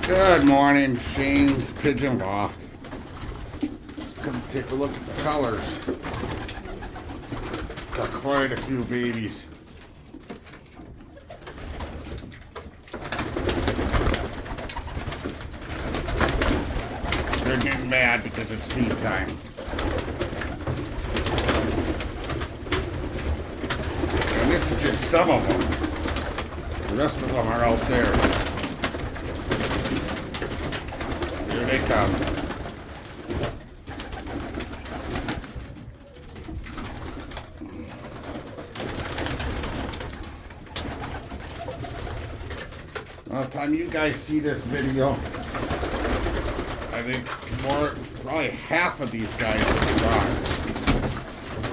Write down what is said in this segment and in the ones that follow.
Good morning, Shane's Pigeon Loft. Come take a look at the colors. Got quite a few babies. They're getting mad because it's feed time. And this is just some of them. The rest of them are out there. Here they come. By the time you guys see this video, I think probably half of these guys are gone.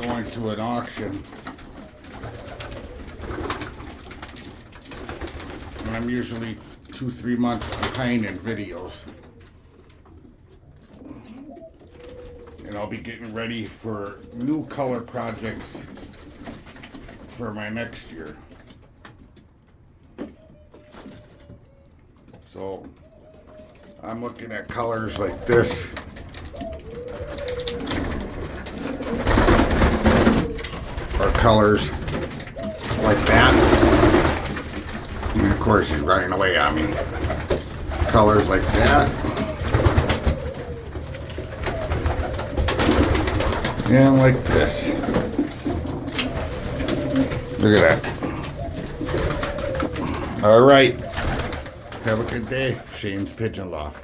We're going to an auction. And I'm usually 2-3 months behind in videos. And I'll be getting ready for new color projects for my next year. So I'm looking at colors like this. Or colors like that. And of course he's running away on me. Colors like that. And like this. Look at that. All right. Have a good day. Shane's Pigeon Loft.